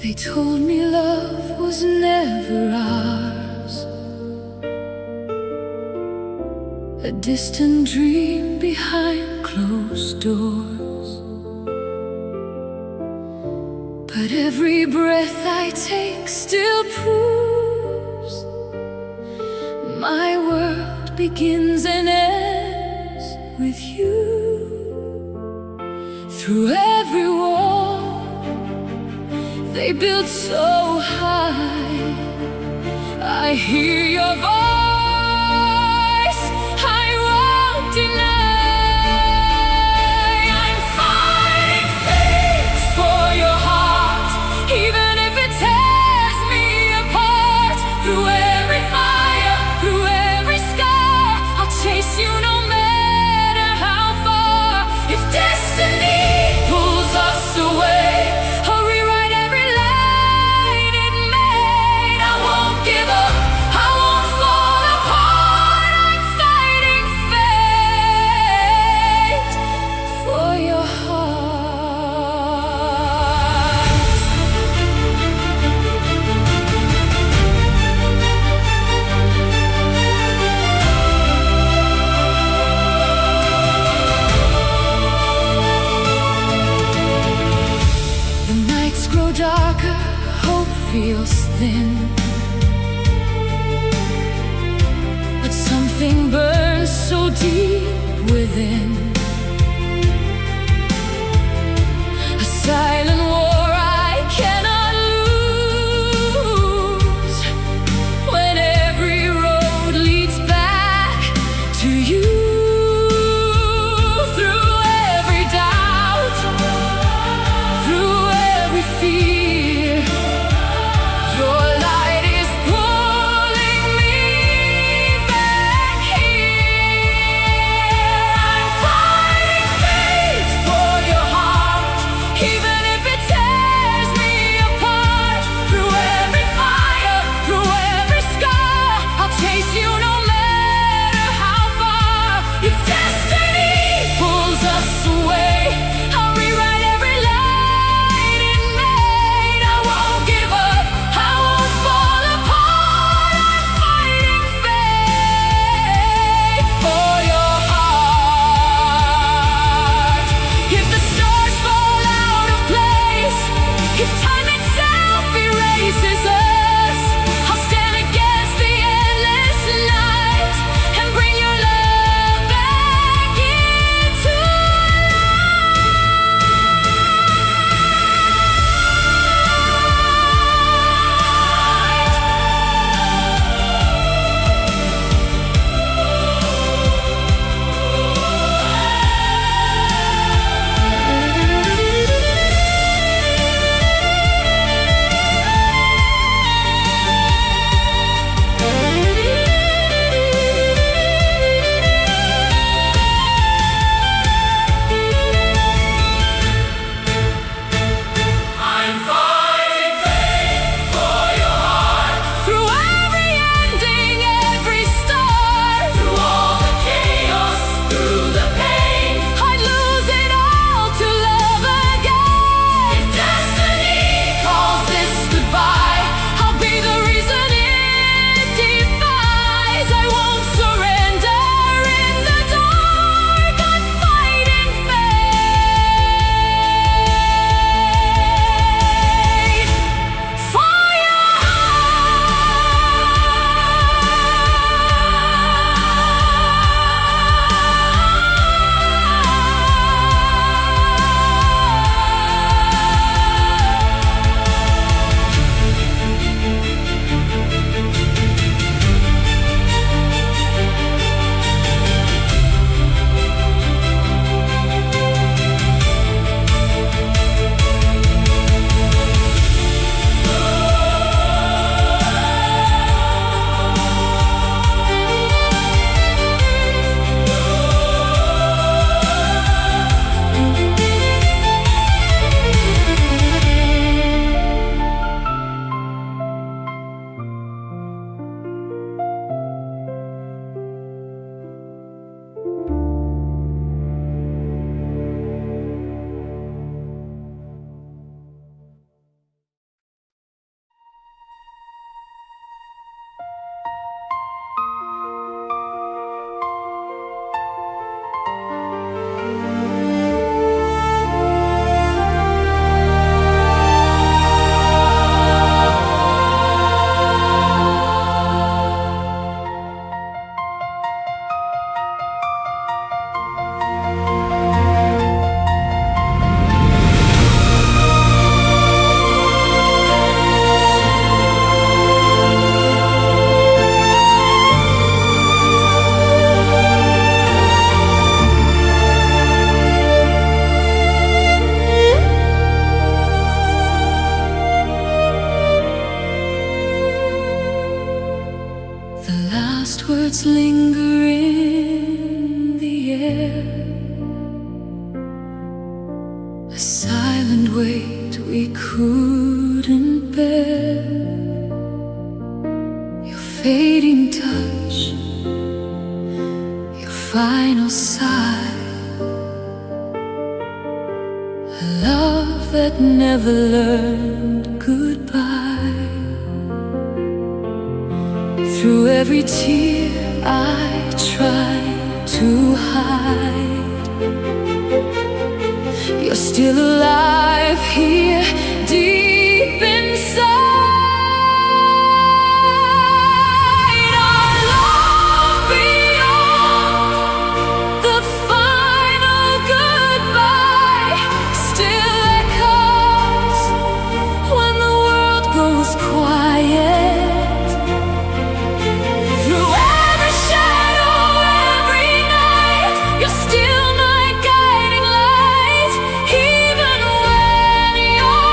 They told me love was never ours, a distant dream behind closed doors. But every breath I take still proves my world begins and ends with you. Through every wall they built so high, I hear your voice, I won't deny. I'm fighting faith for your heart, even if it tears me apart. Through every fire, through every scar, I'll chase you no matter how far. If destiny pulls us away, darker, hope feels thin, but something burns so deep within. A silent war I cannot lose, when every road leads back to you. Through every doubt, through every fear, your light a silent weight we couldn't bear, your fading touch, your final sigh, a love that never learned goodbye. Through every tear I tried to hide, you're still alive here deep inside. Our love beyond the final goodbye still echoes when the world goes quiet. Through every shadow, every night, you're still my guiding light. Even when your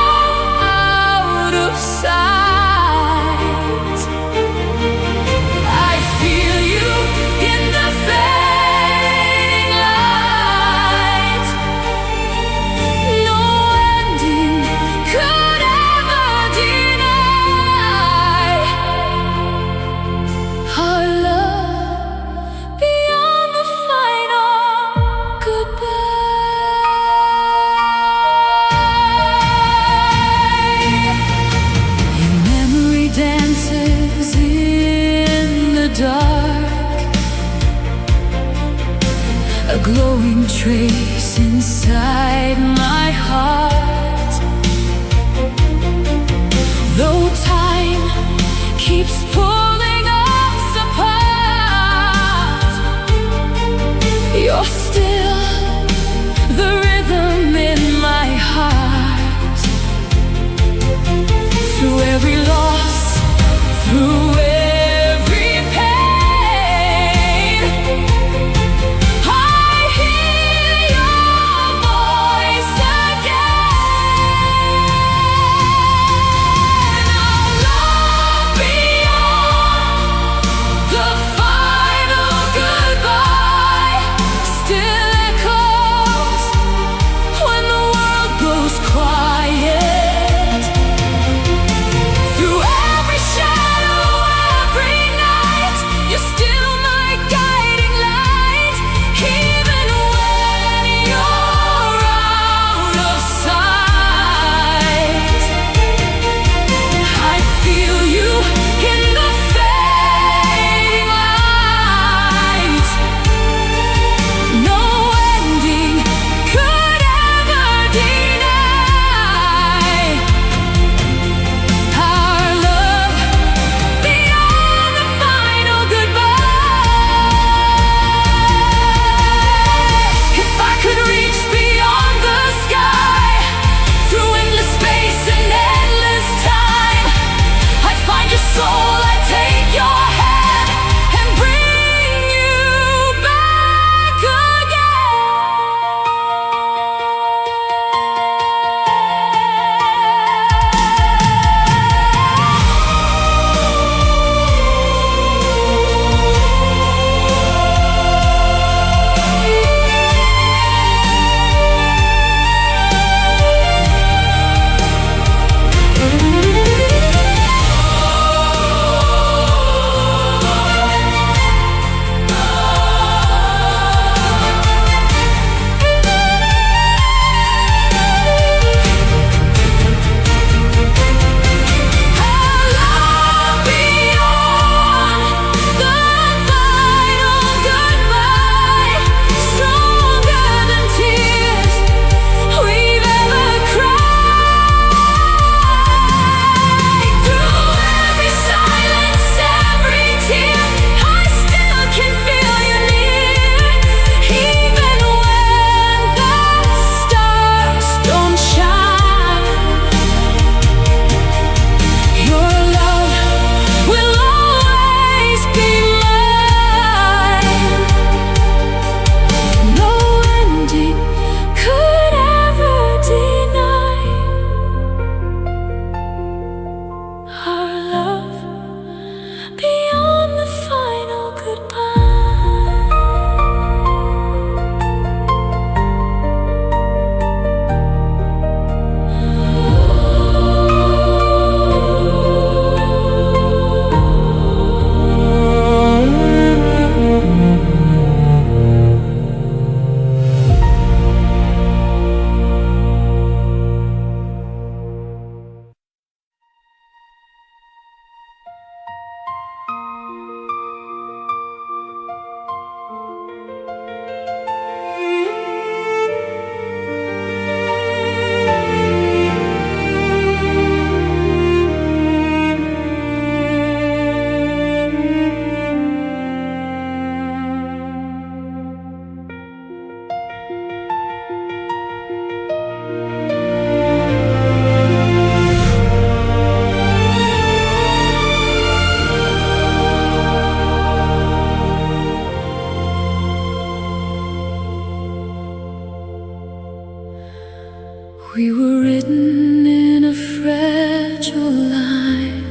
We were written in a fragile line,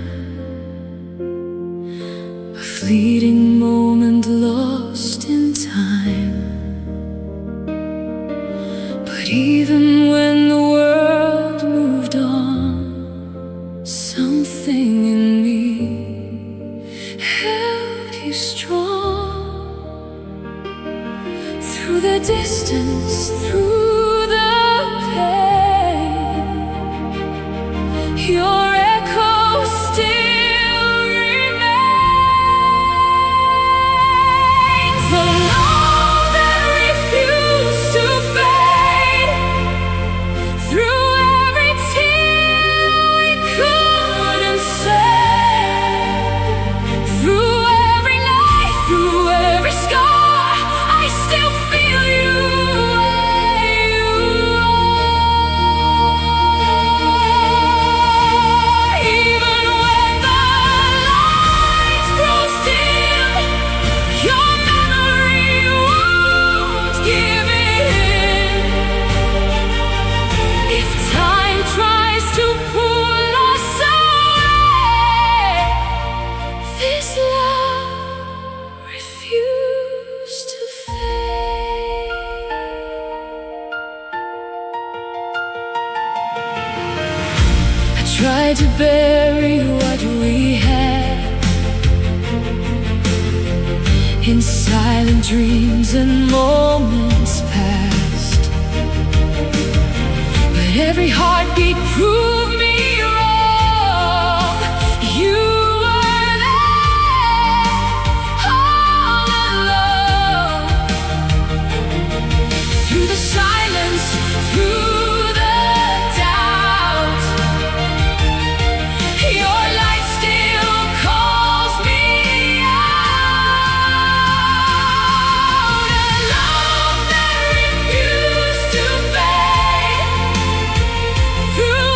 a fleeting moment lost in time. But even when the world moved on, something in me held you strong. Through the distance, through the pain, your echo still remains. The love that refused to fade. Through every tear we couldn't say, through every night, through every scar, I still feel you where you are. Even when the lights grow dim, your memory won't give in. If time tries to pull us away, this love refused to fade. I tried to bury what we had in silent dreams and moments past. But every heartbeat proved me wrong. You were there, all alone. Through the silence, through the doubt, your light still calls me out. A love that refused to fade. Through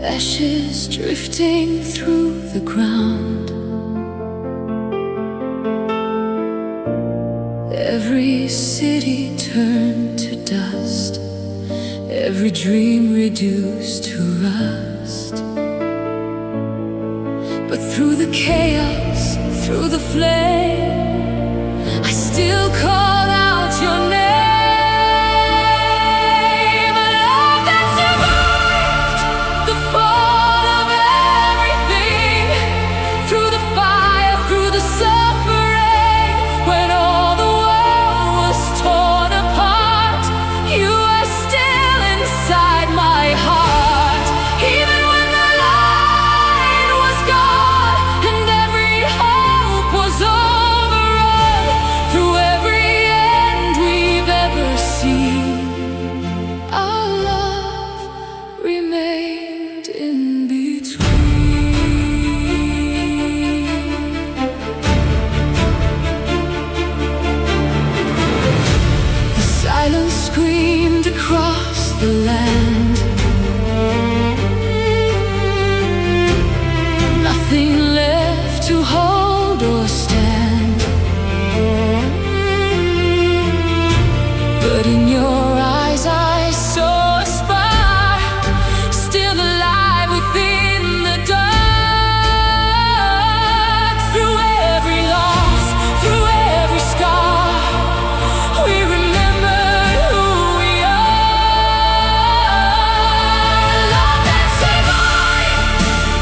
ashes drifting through the ground. Every city turned to dust, every dream reduced to rust. But through the chaos, through the flame, I still call out your name. A love that survived the fall of everything, through the fire, through the suffering. When all the world was torn apart, you are still inside my heart. Even when the light was gone and every hope was overrun, through every end we've ever seen, our love remained in between. The silence screamed across the land. Nothing left to hold or stand. But in your eyes I saw a spark, still alive within the dark. Through every loss, through every scar, we remembered who we are. Love that survived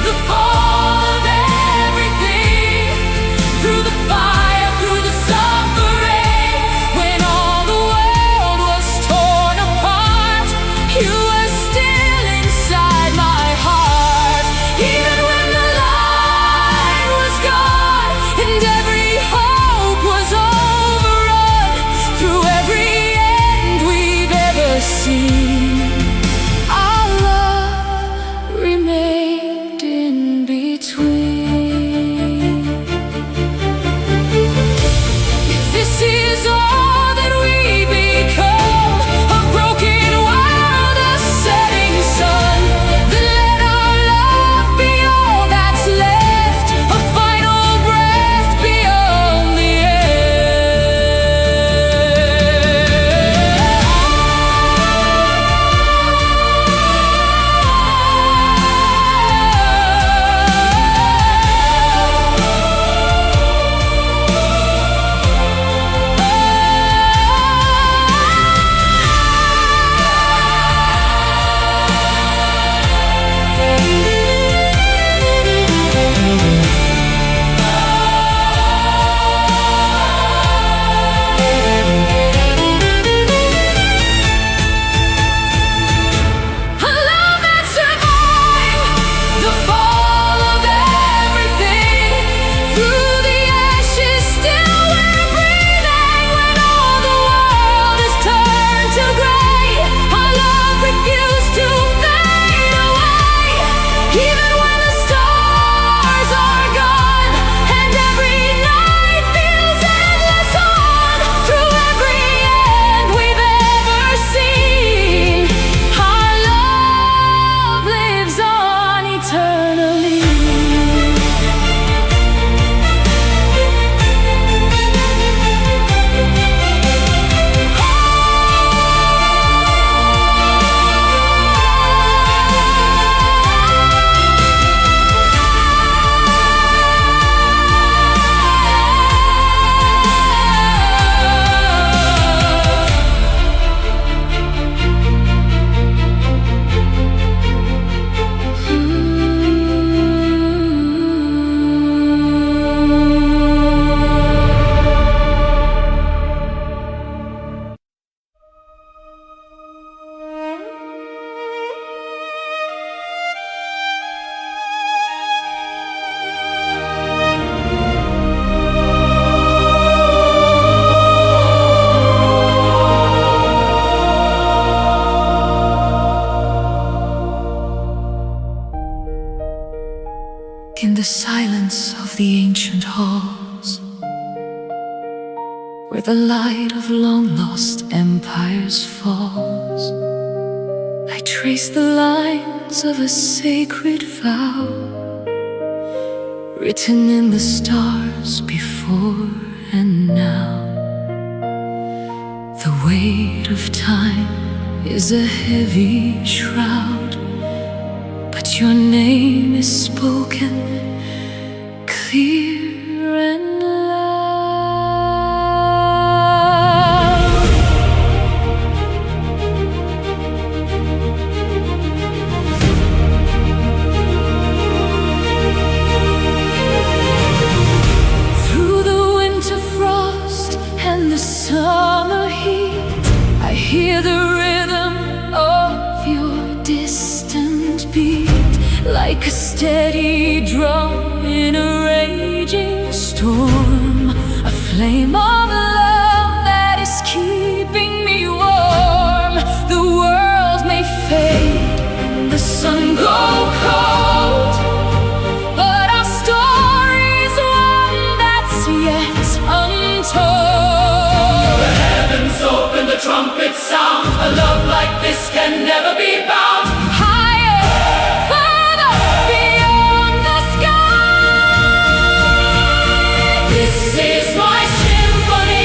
the fall of everything, through the fire, through the suffering. When all the world was torn apart, you were still inside my heart. Even when the light was gone and every hope was overrun, through every end we've ever seen, our love remained in between. If this is all that we become, a broken world, a setting sun, then let our love be all that's left, a final breath beyond the a love that survived the fall of everything, through the ashes still we're breathing. When all the world is turned to gray, our love refused to fade away. Even when the stars are gone and every night feels endless on, through every end we've ever seen, our love lives on eternally. In the silence of the ancient halls, where the light of long-lost empires falls, I trace the lines words of a sacred vow, written in the stars before and now. The weight of time is a heavy shroud, but your name is spoken clear and loud. Through the winter frost and the summer heat, I hear the rhythm of your distant beat, like a steady drum in a raging storm, a flame of love that is keeping me warm. The world may fade and the sun go cold, but our story's one that's yet untold. The heavens open, the trumpets sound, a love like this can never be bound. Higher, further, beyond the sky. This is my symphony.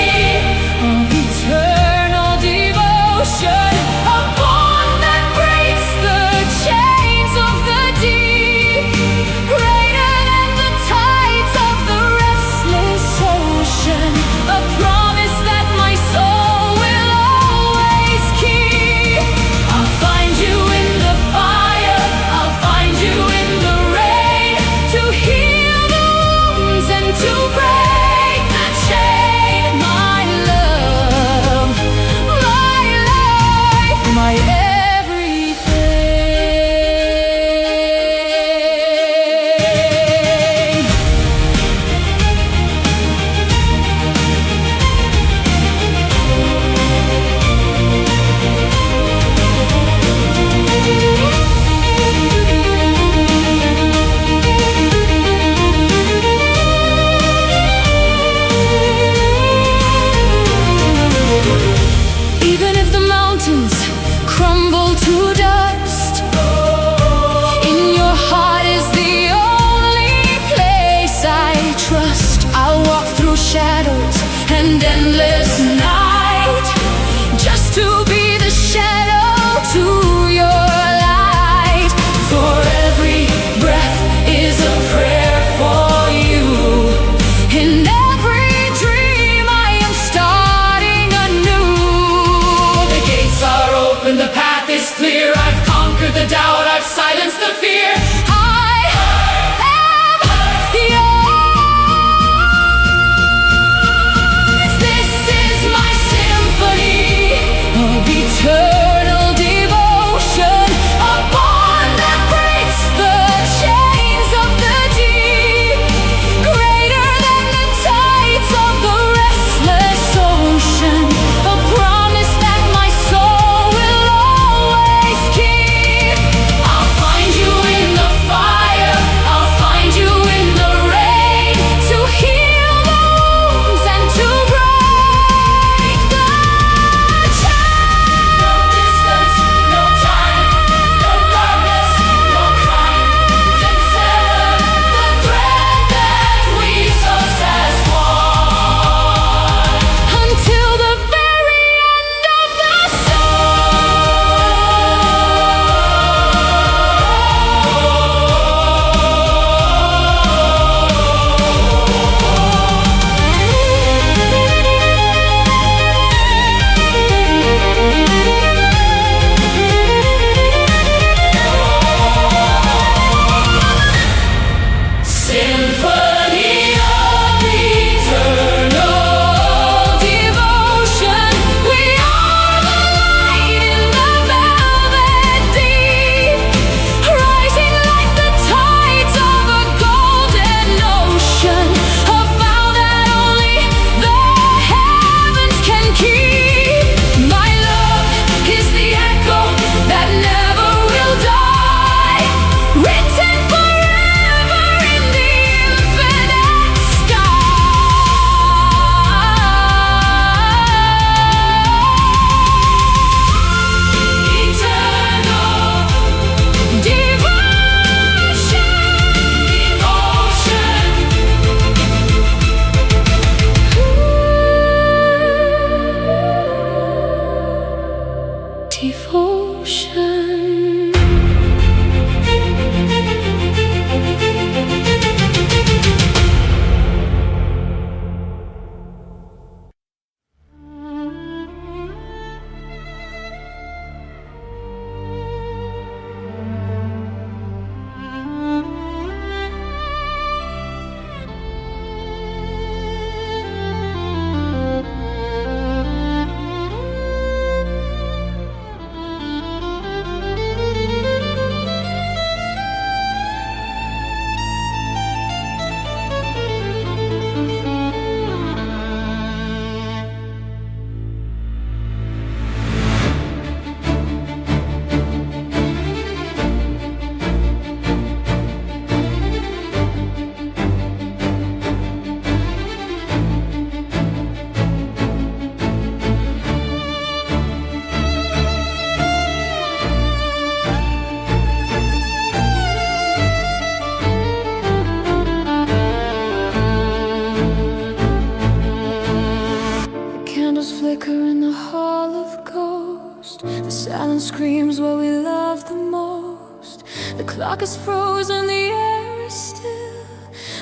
The clock is frozen, the air is still.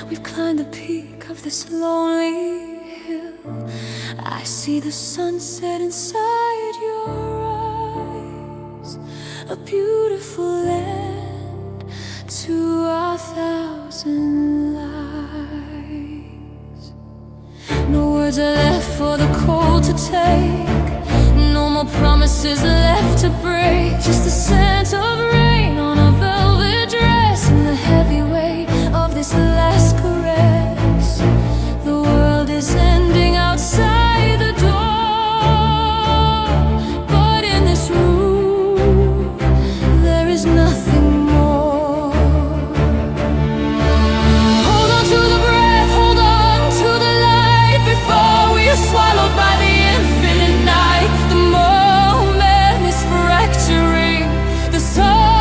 We've climbed the peak of this lonely hill. I see the sunset inside your eyes, a beautiful land to 1,000 lives. No words are left for the cold to take, no more promises left to break. Just the scent of rain on a velvet dress and the heavy weight of this last caress. The world is ending outside the door, but in this room there is nothing more. Hold on to the breath, hold on to the light before we are swallowed by the infinite night. The moment is fracturing the soul.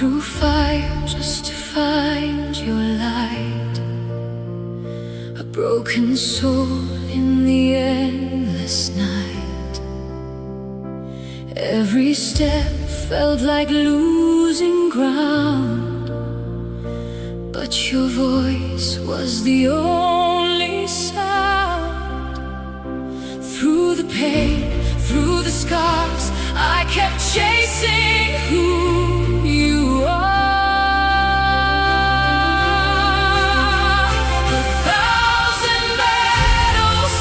through fire just to find your light. A broken soul in the endless night. Every step felt like losing ground, but your voice was the only sound. Through the pain, through the scars, I kept chasing who you are. 1,000 battles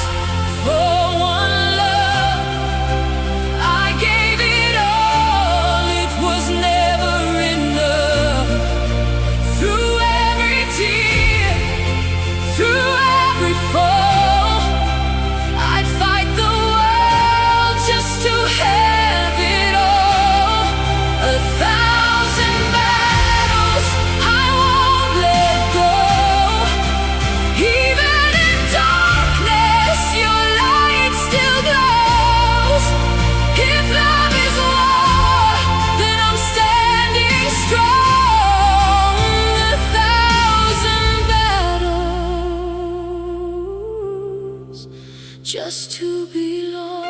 for one love. I gave it all, it was never enough. Through every tear, through every fall, I'd fight the world just to have it all. 1,000 battles, I won't let go. Even in darkness, your light still glows. If love is war, then I'm standing strong. 1,000 battles just to belong.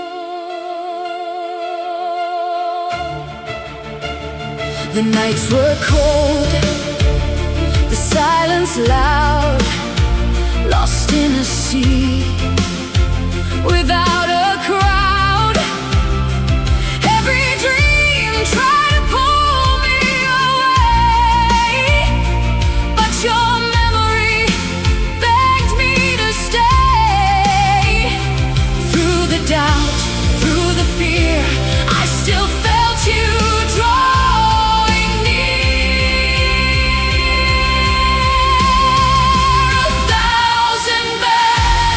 The nights were cold, the silence loud, lost in a sea without a crowd. Every dream tried to pull me away, but your memory begged me to stay. Through the doubt, through the fear, I still felt you drawing near. 1,000 battles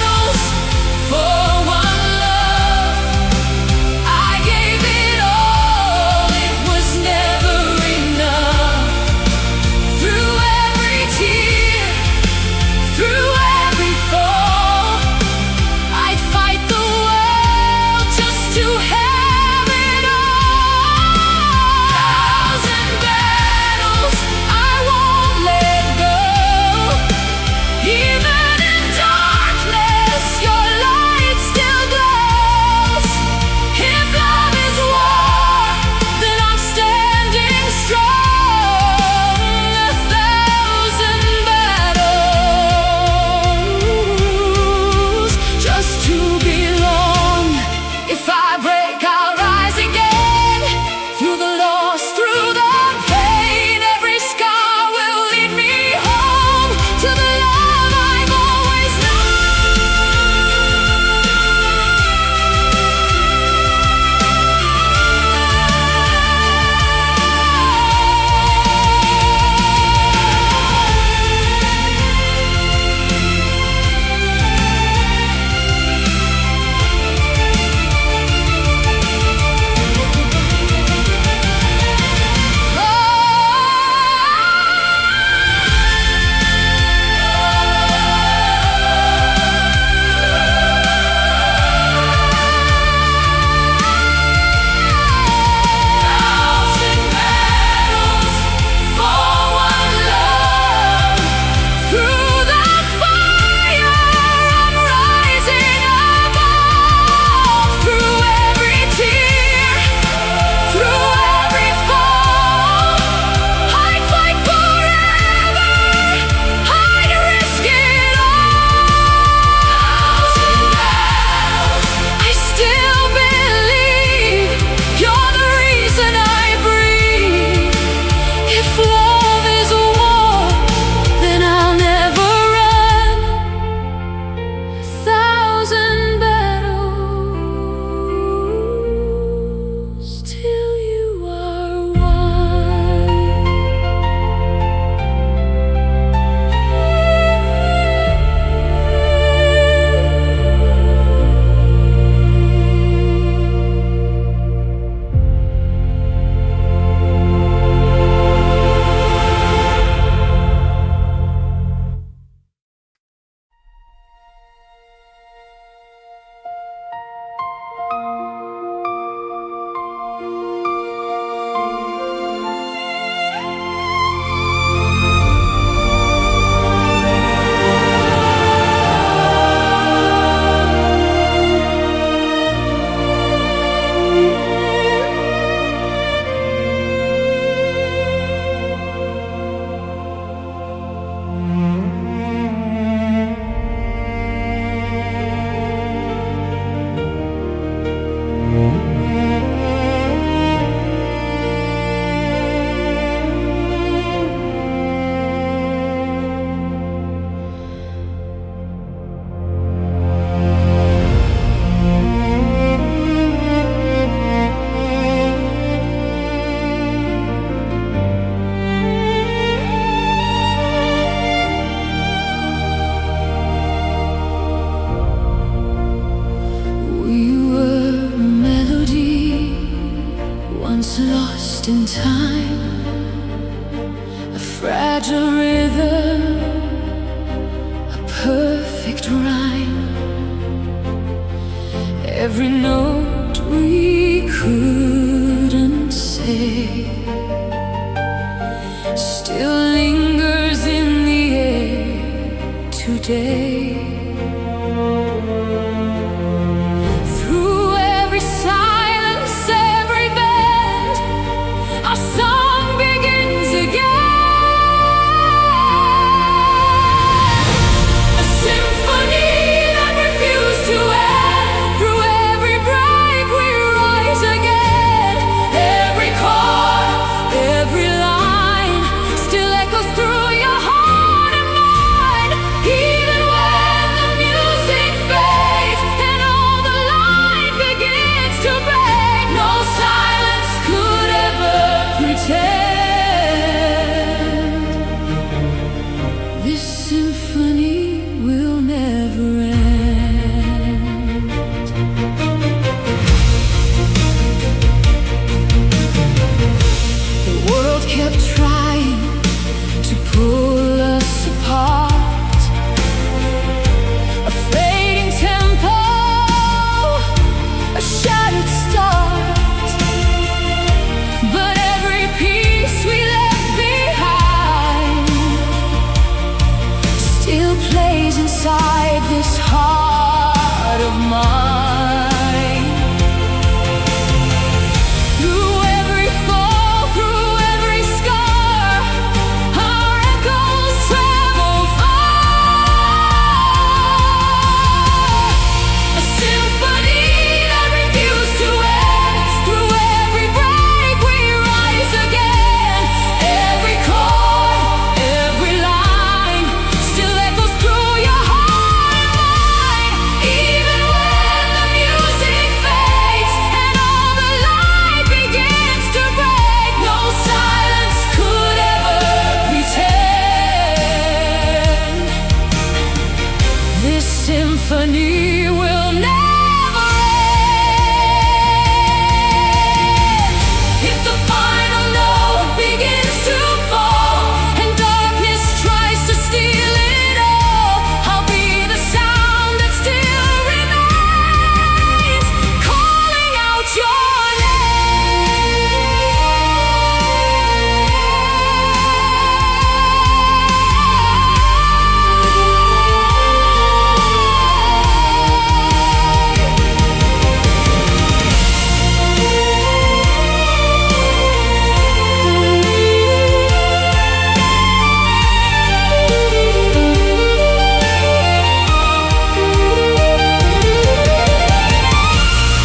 time, a fragile rhythm, a perfect rhyme. Every note we couldn't say still lingers in the air today. Through every silence, every bend, our song begins again. A symphony that refused to end. Through every break we rise again. Every chord, every line still echoes through your heart and mind. Even when the music fades and all the light begins to break, no silence could ever pretend. This symphony will never end. The world kept trying to pull us apart. A fading tempo, a shattered start. But every piece we left behind still plays inside this heart of mine. Through every fall, through every scar, our echoes travel far. A symphony that refused to end. Through every break we rise again. Every chord, every line still echoes through your heart and mind. Even when the music fades and all the light begins to break, no silence could ever pretend. This symphony will never end. If the final note begins to fall and darkness tries to steal it all, I'll be the sound that still remains, calling out your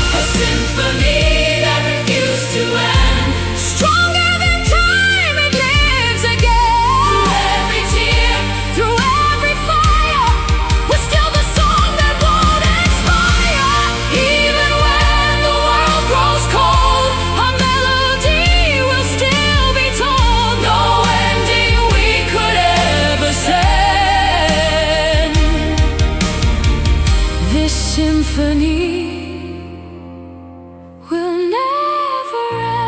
a symphony that refused to end. Stronger than time, it lives again. Through every tear, through every fire, we're still the song that won't expire. Even when the world grows cold, our melody will still be told. No ending we could ever send. This symphony will never end.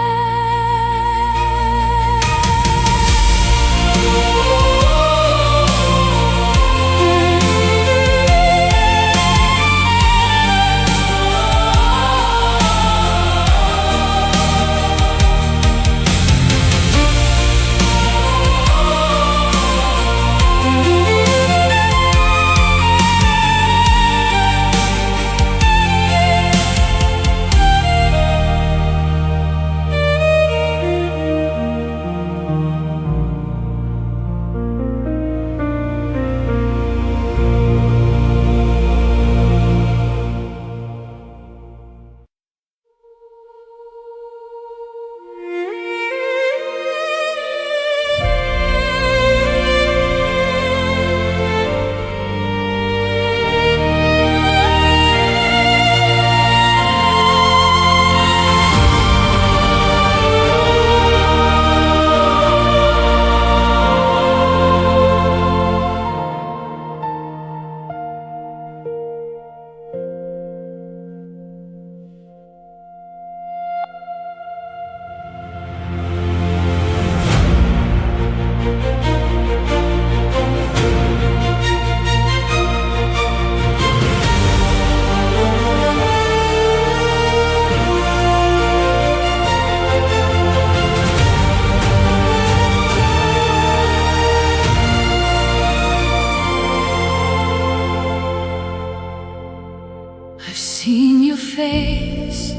seen your face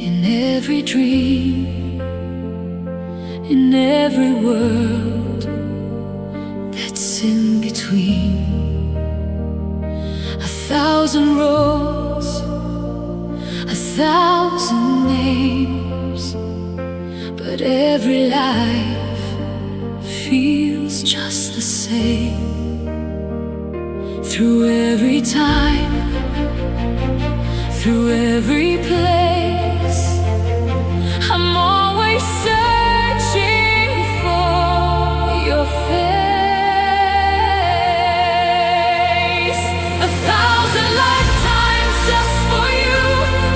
in every dream, in every world that's in between. 1,000 roads, 1,000 names, but every life feels just the same. Through every time, through every place, I'm always searching for your face. 1,000 lifetimes just for you.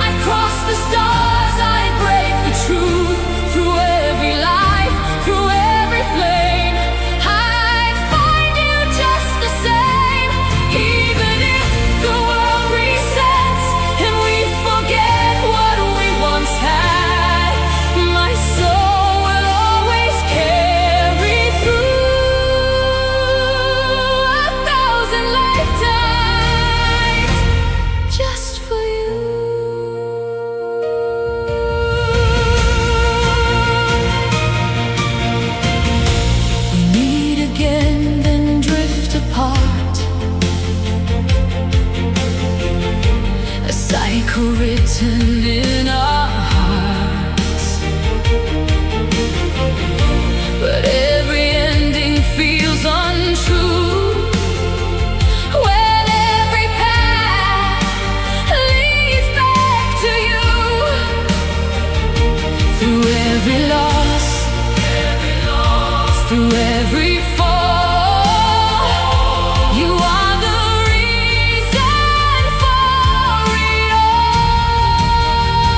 I'd cross the stars, I'd break the truth. Through every life, through every flame, I'd find you just the same. Even if the world resets and we forget what we once had, my soul will always carry through. 1,000 lifetimes just for you. We meet again, then drift apart. A cycle written in our hearts, but every ending feels untrue. When every path leads back to you, through every loss, through every fall, you are the reason for it all.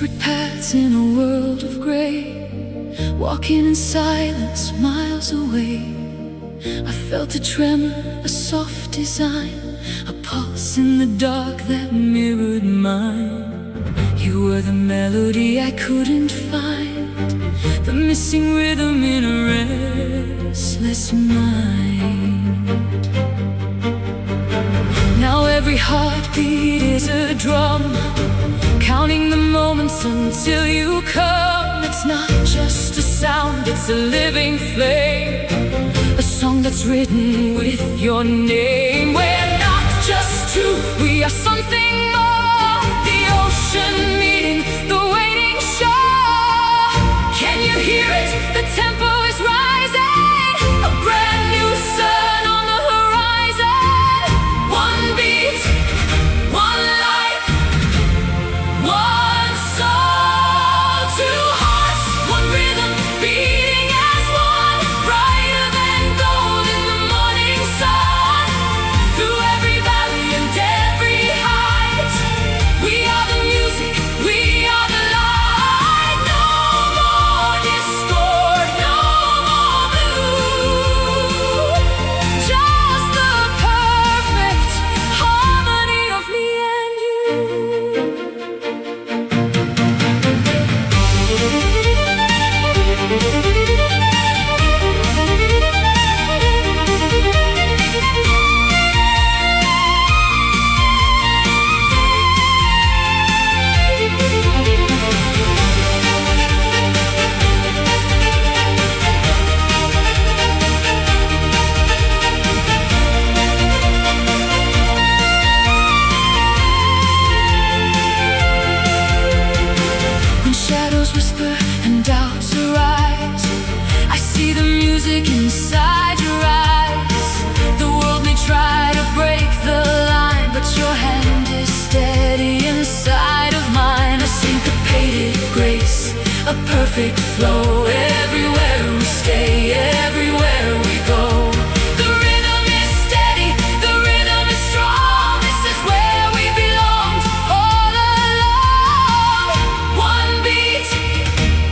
Separate paths in a world of gray, walking in silence miles away. I felt a tremor, a soft design, a pulse in the dark that mirrored mine. You were the melody I couldn't find, the missing rhythm in a restless mind. Now every heartbeat is a drum, counting the moments until you come. It's not just a sound, it's a living flame, a song that's written with your name. We're not just two, we are something more. The ocean meeting the waiting shore. Can you hear it? The tempo is rising, a brand new sun on the horizon. One beat, one life, one soul, two hearts, one rhythm, beating as one, brighter than gold in the morning sun. Through every valley and every height, we are the music, we are the light. No more discord, no more blue, just the perfect harmony of me and When shadows whisper and doubts arise, I see the music inside your eyes. The world may try to break the line, but your hand is steady inside of mine. A syncopated grace, a perfect flow. Everywhere we stay, everywhere we go. The rhythm is steady, the rhythm is strong. This is where we belonged all along. One beat,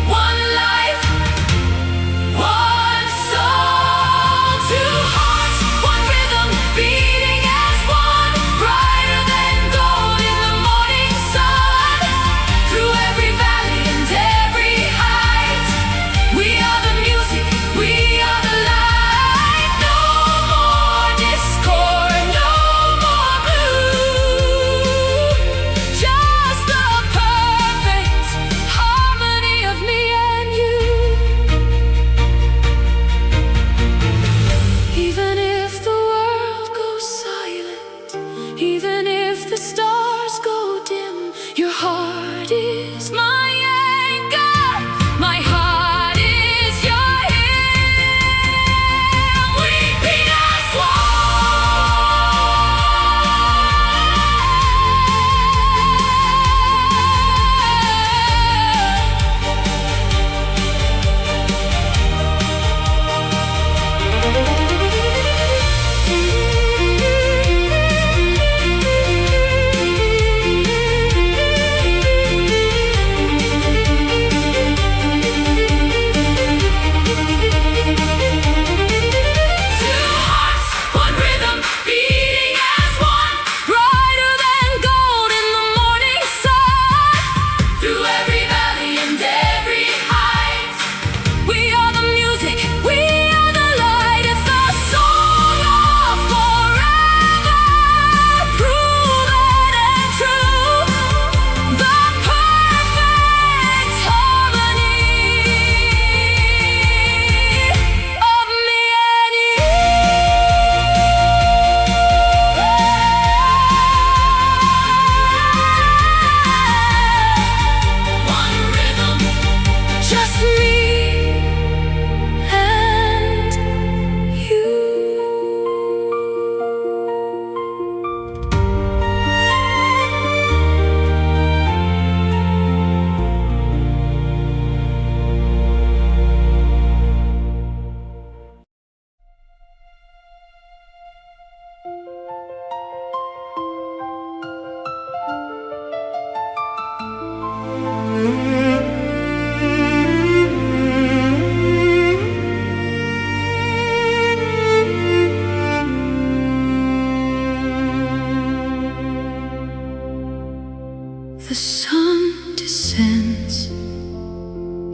one life, one soul, two hearts, one rhythm, beating as one, brighter than gold in the morning sun. Through every valley and every height, we are the music, we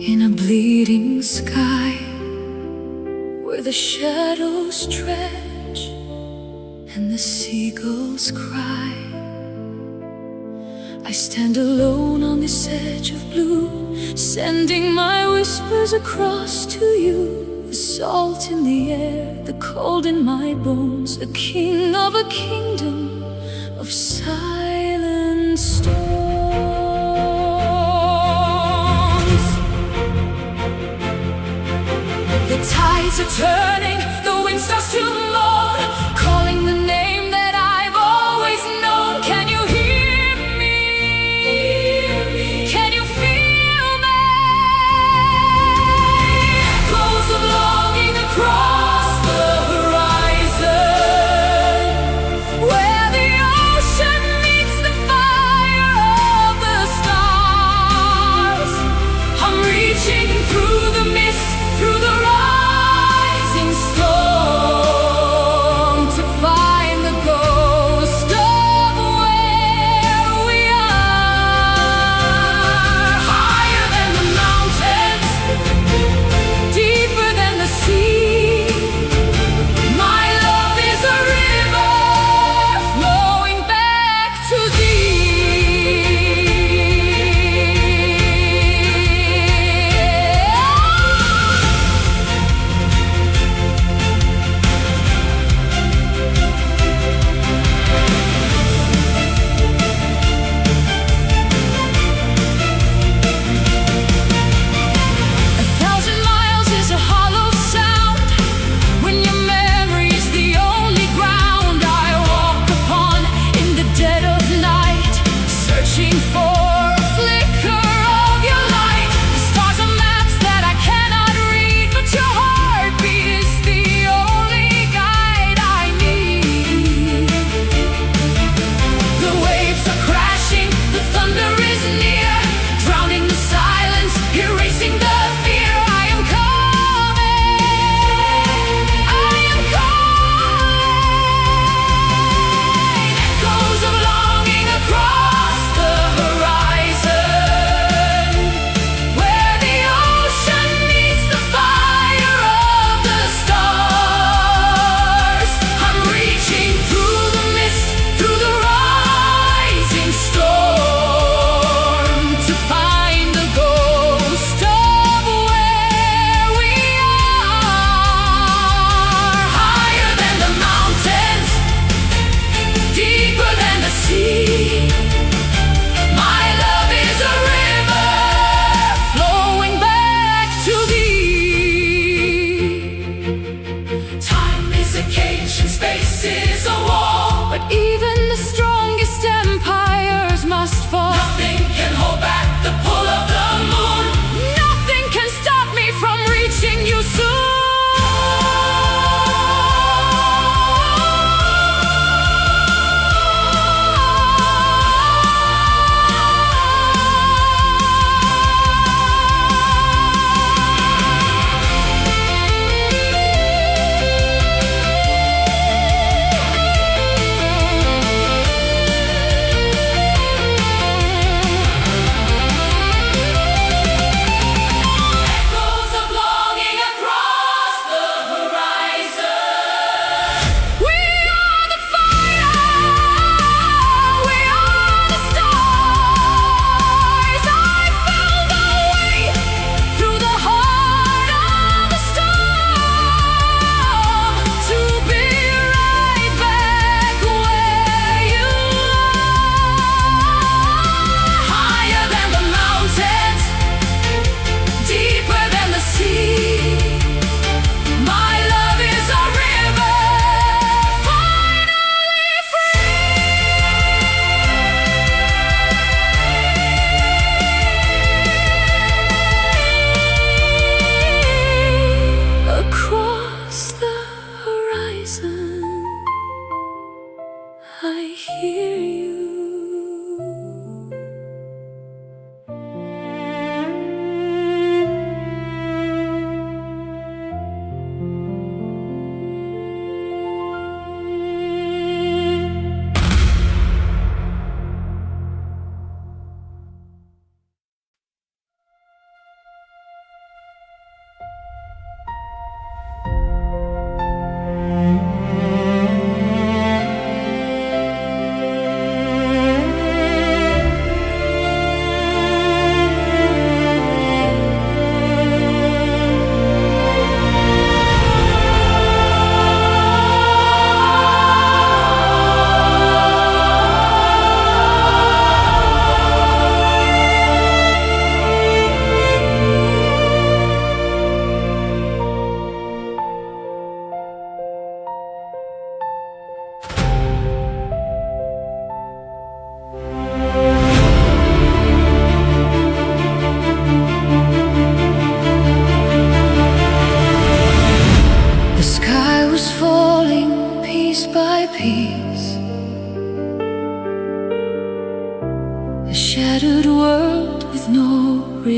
in a bleeding sky where the shadows stretch and the seagulls cry. I stand alone on this edge of blue, sending my whispers across to you. The salt in the air, the cold in my bones, a king of a kingdom of silent storms. The tides are turning, the wind starts to moan, calling the name that I've always known. Can you hear me? Can you feel me? Echoes of longing across the horizon, where the ocean meets the fire of the stars. I'm reaching through the mist, through the rising storm.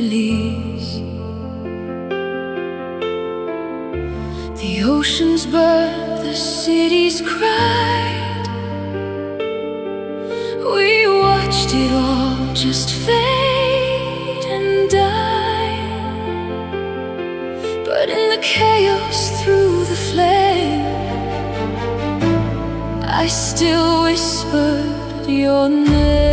release. The oceans burned, the cities cried. We watched it all just fade and die. But in the chaos, through the flame, I still whispered your name.